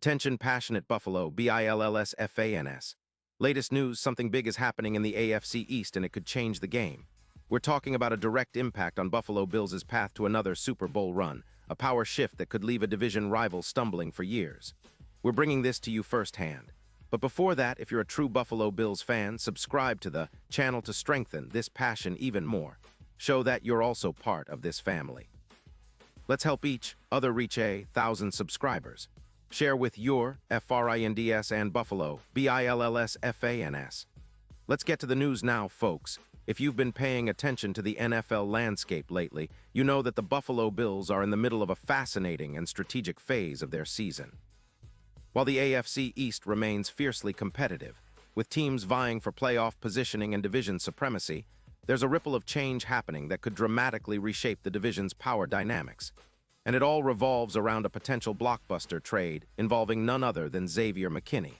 Attention passionate Buffalo, BILLSFANS. Latest news, something big is happening in the AFC East and it could change the game. We're talking about a direct impact on Buffalo Bills' path to another Super Bowl run, a power shift that could leave a division rival stumbling for years. We're bringing this to you firsthand. But before that, if you're a true Buffalo Bills fan, subscribe to the channel to strengthen this passion even more. Show that you're also part of this family. Let's help each other reach 1,000 subscribers. Share with your FRINDS and Buffalo, BILLSFANS. Let's get to the news now, folks. If you've been paying attention to the NFL landscape lately, you know that the Buffalo Bills are in the middle of a fascinating and strategic phase of their season. While the AFC East remains fiercely competitive, with teams vying for playoff positioning and division supremacy, there's a ripple of change happening that could dramatically reshape the division's power dynamics. And it all revolves around a potential blockbuster trade involving none other than Xavier McKinney.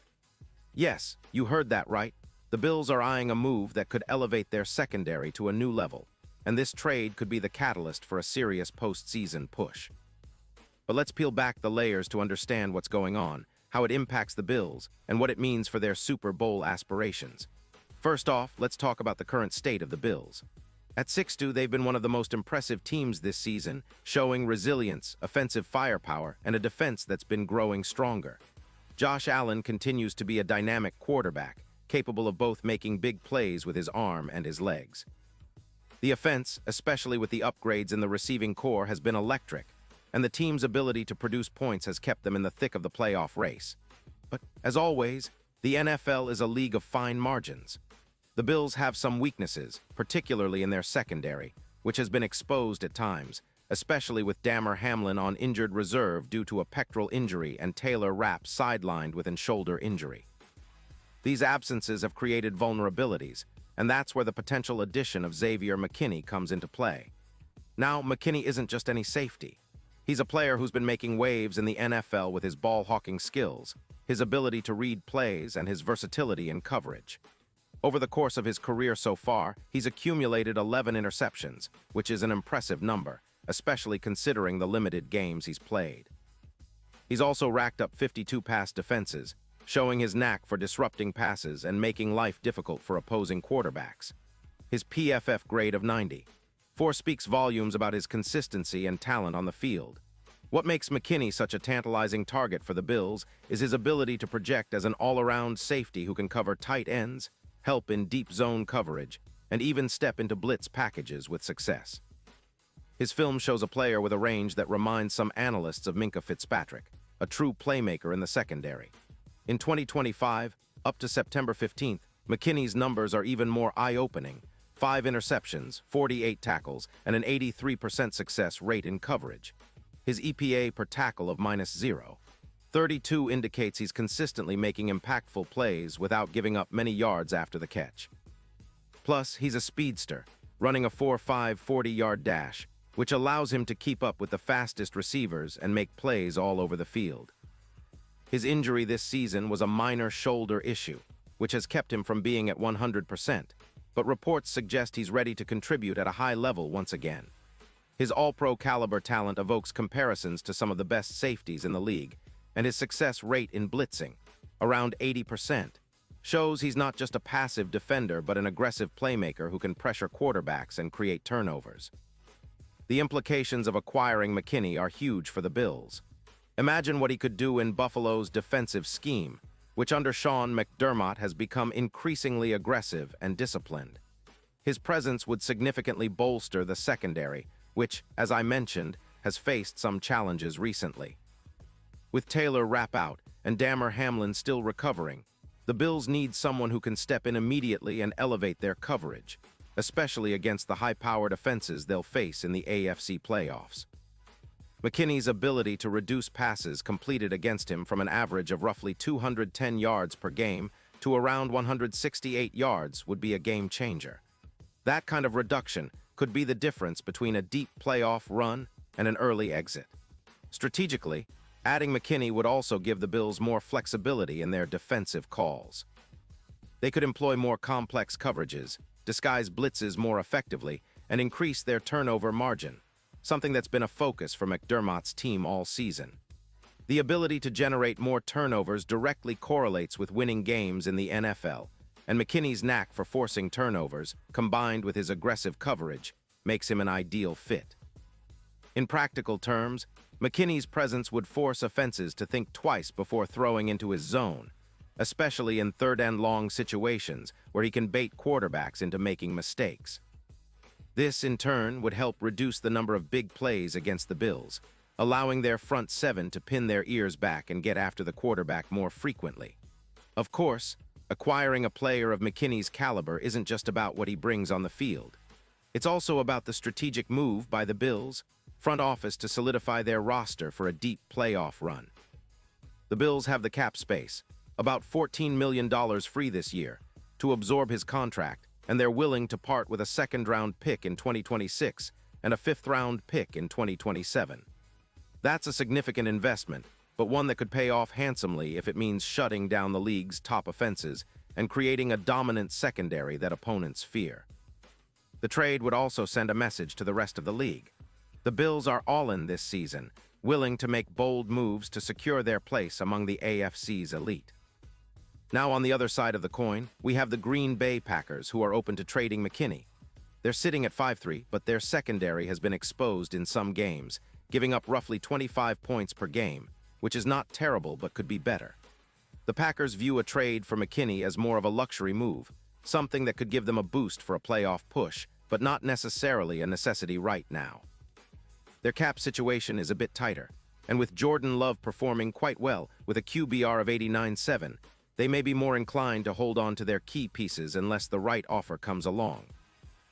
Yes, you heard that right. The Bills are eyeing a move that could elevate their secondary to a new level, and this trade could be the catalyst for a serious postseason push. But let's peel back the layers to understand what's going on, how it impacts the Bills, and what it means for their Super Bowl aspirations. First off, let's talk about the current state of the Bills. At 6-2, they've been one of the most impressive teams this season, showing resilience, offensive firepower, and a defense that's been growing stronger. Josh Allen continues to be a dynamic quarterback, capable of both making big plays with his arm and his legs. The offense, especially with the upgrades in the receiving core, has been electric, and the team's ability to produce points has kept them in the thick of the playoff race. But, as always, the NFL is a league of fine margins. The Bills have some weaknesses, particularly in their secondary, which has been exposed at times, especially with Damar Hamlin on injured reserve due to a pectoral injury and Taylor Rapp sidelined with a shoulder injury. These absences have created vulnerabilities, and that's where the potential addition of Xavier McKinney comes into play. Now, McKinney isn't just any safety. He's a player who's been making waves in the NFL with his ball-hawking skills, his ability to read plays, and his versatility in coverage. Over the course of his career so far, he's accumulated 11 interceptions, which is an impressive number, especially considering the limited games he's played. He's also racked up 52 pass defenses, showing his knack for disrupting passes and making life difficult for opposing quarterbacks. His PFF grade of 94 speaks volumes about his consistency and talent on the field. What makes McKinney such a tantalizing target for the Bills is his ability to project as an all-around safety who can cover tight ends, help in deep zone coverage, and even step into blitz packages with success. His film shows a player with a range that reminds some analysts of Minkah Fitzpatrick, a true playmaker in the secondary. In 2025, up to September 15th, McKinney's numbers are even more eye-opening: 5 interceptions, 48 tackles, and an 83% success rate in coverage. His EPA per tackle of -0.32 indicates he's consistently making impactful plays without giving up many yards after the catch. Plus, he's a speedster, running a 4.5 40-yard dash, which allows him to keep up with the fastest receivers and make plays all over the field. His injury this season was a minor shoulder issue, which has kept him from being at 100%, but reports suggest he's ready to contribute at a high level once again. His all-pro caliber talent evokes comparisons to some of the best safeties in the league, and his success rate in blitzing, around 80%, shows he's not just a passive defender but an aggressive playmaker who can pressure quarterbacks and create turnovers. The implications of acquiring McKinney are huge for the Bills. Imagine what he could do in Buffalo's defensive scheme, which under Sean McDermott has become increasingly aggressive and disciplined. His presence would significantly bolster the secondary, which, as I mentioned, has faced some challenges recently. With Taylor Rapp out and Damar Hamlin still recovering, the Bills need someone who can step in immediately and elevate their coverage, especially against the high-powered offenses they'll face in the AFC playoffs. McKinney's ability to reduce passes completed against him from an average of roughly 210 yards per game to around 168 yards would be a game changer. That kind of reduction could be the difference between a deep playoff run and an early exit. Strategically, adding McKinney would also give the Bills more flexibility in their defensive calls. They could employ more complex coverages, disguise blitzes more effectively, and increase their turnover margin, something that's been a focus for McDermott's team all season. The ability to generate more turnovers directly correlates with winning games in the NFL, and McKinney's knack for forcing turnovers, combined with his aggressive coverage, makes him an ideal fit. In practical terms, McKinney's presence would force offenses to think twice before throwing into his zone, especially in third-and-long situations where he can bait quarterbacks into making mistakes. This, in turn, would help reduce the number of big plays against the Bills, allowing their front seven to pin their ears back and get after the quarterback more frequently. Of course, acquiring a player of McKinney's caliber isn't just about what he brings on the field. It's also about the strategic move by the Bills' front office to solidify their roster for a deep playoff run. The Bills have the cap space, about $14 million free this year, to absorb his contract, and they're willing to part with a second-round pick in 2026 and a fifth-round pick in 2027. That's a significant investment, but one that could pay off handsomely if it means shutting down the league's top offenses and creating a dominant secondary that opponents fear. The trade would also send a message to the rest of the league. The Bills are all in this season, willing to make bold moves to secure their place among the AFC's elite. Now on the other side of the coin, we have the Green Bay Packers, who are open to trading McKinney. They're sitting at 5-3, but their secondary has been exposed in some games, giving up roughly 25 points per game, which is not terrible but could be better. The Packers view a trade for McKinney as more of a luxury move, something that could give them a boost for a playoff push, but not necessarily a necessity right now. Their cap situation is a bit tighter, and with Jordan Love performing quite well with a QBR of 89.7, they may be more inclined to hold on to their key pieces unless the right offer comes along.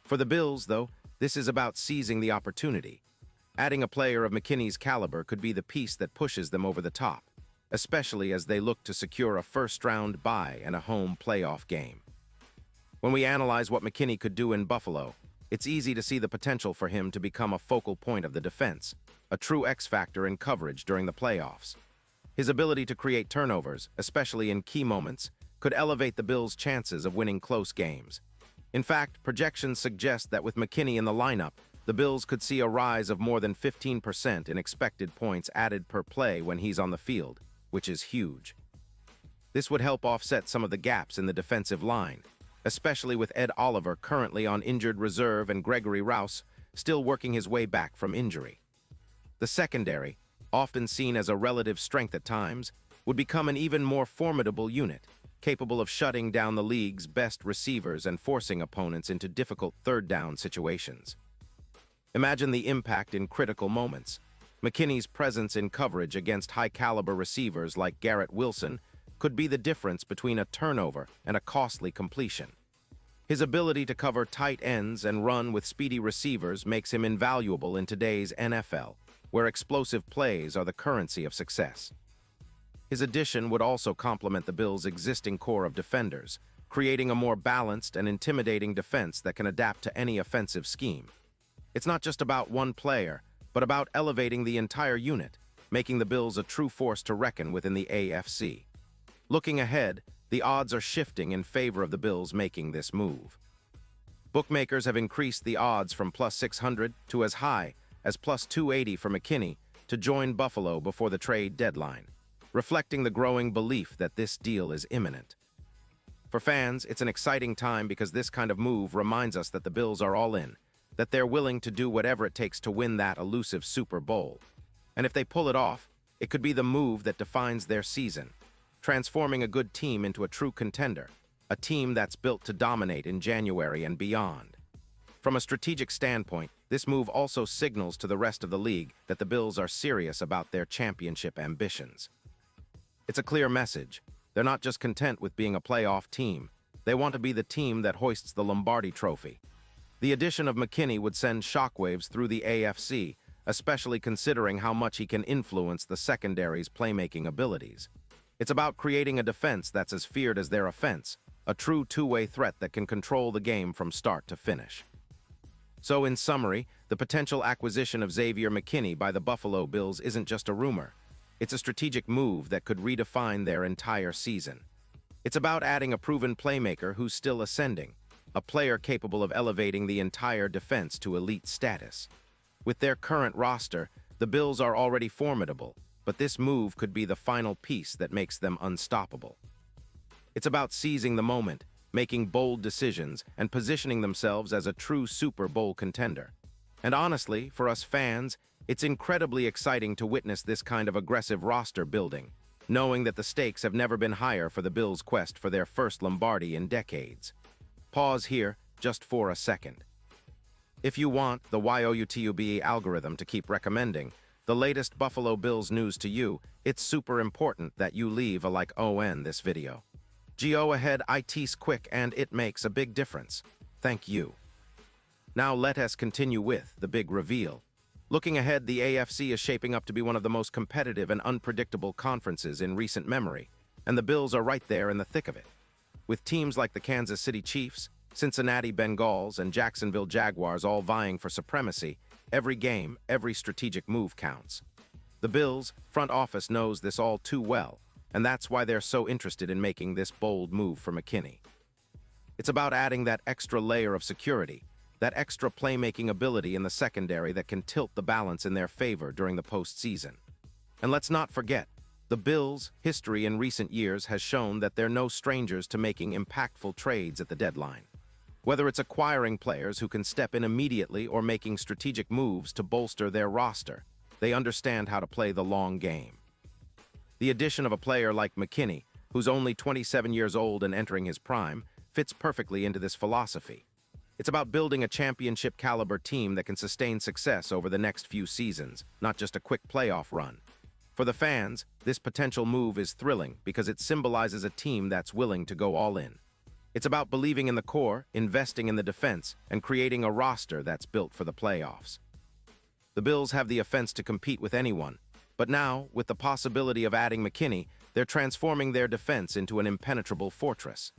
For the Bills, though, this is about seizing the opportunity. Adding a player of McKinney's caliber could be the piece that pushes them over the top, especially as they look to secure a first-round bye and a home playoff game. When we analyze what McKinney could do in Buffalo, it's easy to see the potential for him to become a focal point of the defense, a true X-factor in coverage during the playoffs. His ability to create turnovers, especially in key moments, could elevate the Bills' chances of winning close games. In fact, projections suggest that with McKinney in the lineup, the Bills could see a rise of more than 15% in expected points added per play when he's on the field, which is huge. This would help offset some of the gaps in the defensive line, especially with Ed Oliver currently on injured reserve and Gregory Rouse still working his way back from injury. The secondary, often seen as a relative strength at times, would become an even more formidable unit, capable of shutting down the league's best receivers and forcing opponents into difficult third-down situations. Imagine the impact in critical moments. McKinney's presence in coverage against high-caliber receivers like Garrett Wilson could be the difference between a turnover and a costly completion. His ability to cover tight ends and run with speedy receivers makes him invaluable in today's NFL, where explosive plays are the currency of success. His addition would also complement the Bills' existing core of defenders, creating a more balanced and intimidating defense that can adapt to any offensive scheme. It's not just about one player, but about elevating the entire unit, making the Bills a true force to reckon within the AFC. Looking ahead, the odds are shifting in favor of the Bills making this move. Bookmakers have increased the odds from plus 600 to as high as plus 280 for McKinney to join Buffalo before the trade deadline, reflecting the growing belief that this deal is imminent. For fans, it's an exciting time because this kind of move reminds us that the Bills are all in, that they're willing to do whatever it takes to win that elusive Super Bowl. And if they pull it off, it could be the move that defines their season, transforming a good team into a true contender, a team that's built to dominate in January and beyond. From a strategic standpoint, this move also signals to the rest of the league that the Bills are serious about their championship ambitions. It's a clear message. They're not just content with being a playoff team. They want to be the team that hoists the Lombardi Trophy. The addition of McKinney would send shockwaves through the AFC, especially considering how much he can influence the secondary's playmaking abilities. It's about creating a defense that's as feared as their offense, a true two-way threat that can control the game from start to finish. So in summary, the potential acquisition of Xavier McKinney by the Buffalo Bills isn't just a rumor. It's a strategic move that could redefine their entire season. It's about adding a proven playmaker who's still ascending, a player capable of elevating the entire defense to elite status. With their current roster, the Bills are already formidable, but this move could be the final piece that makes them unstoppable. It's about seizing the moment, making bold decisions, and positioning themselves as a true Super Bowl contender. And honestly, for us fans, it's incredibly exciting to witness this kind of aggressive roster building, knowing that the stakes have never been higher for the Bills' quest for their first Lombardi in decades. Pause here just for a second. If you want the YouTube algorithm to keep recommending the latest Buffalo Bills news to you, it's super important that you leave a like on this video. Go ahead, it's quick and it makes a big difference. Thank you. Now let us continue with the big reveal. Looking ahead, the AFC is shaping up to be one of the most competitive and unpredictable conferences in recent memory, and the Bills are right there in the thick of it. With teams like the Kansas City Chiefs, Cincinnati Bengals, and Jacksonville Jaguars all vying for supremacy, every game, every strategic move counts. The Bills' front office knows this all too well, and that's why they're so interested in making this bold move for McKinney. It's about adding that extra layer of security, that extra playmaking ability in the secondary that can tilt the balance in their favor during the postseason. And let's not forget, the Bills' history in recent years has shown that they're no strangers to making impactful trades at the deadline. Whether it's acquiring players who can step in immediately or making strategic moves to bolster their roster, they understand how to play the long game. The addition of a player like McKinney, who's only 27 years old and entering his prime, fits perfectly into this philosophy. It's about building a championship-caliber team that can sustain success over the next few seasons, not just a quick playoff run. For the fans, this potential move is thrilling because it symbolizes a team that's willing to go all in. It's about believing in the core, investing in the defense, and creating a roster that's built for the playoffs. The Bills have the offense to compete with anyone, but now, with the possibility of adding McKinney, they're transforming their defense into an impenetrable fortress.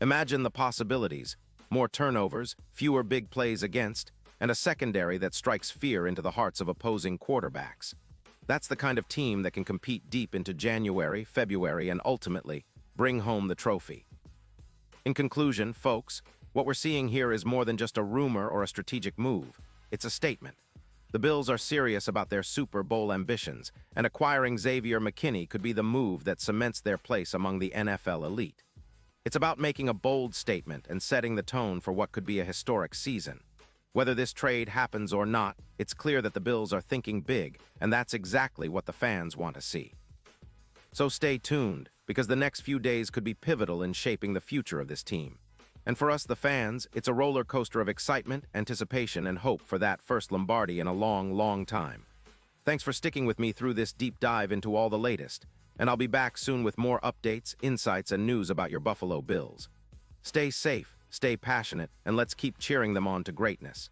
Imagine the possibilities: more turnovers, fewer big plays against, and a secondary that strikes fear into the hearts of opposing quarterbacks. That's the kind of team that can compete deep into January, February, and ultimately bring home the trophy. In conclusion, folks, what we're seeing here is more than just a rumor or a strategic move. It's a statement. The Bills are serious about their Super Bowl ambitions, and acquiring Xavier McKinney could be the move that cements their place among the NFL elite. It's about making a bold statement and setting the tone for what could be a historic season. Whether this trade happens or not, it's clear that the Bills are thinking big, and that's exactly what the fans want to see. So stay tuned, because the next few days could be pivotal in shaping the future of this team. And for us, the fans, it's a roller coaster of excitement, anticipation, and hope for that first Lombardi in a long, long time. Thanks for sticking with me through this deep dive into all the latest, and I'll be back soon with more updates, insights, and news about your Buffalo Bills. Stay safe, stay passionate, and let's keep cheering them on to greatness.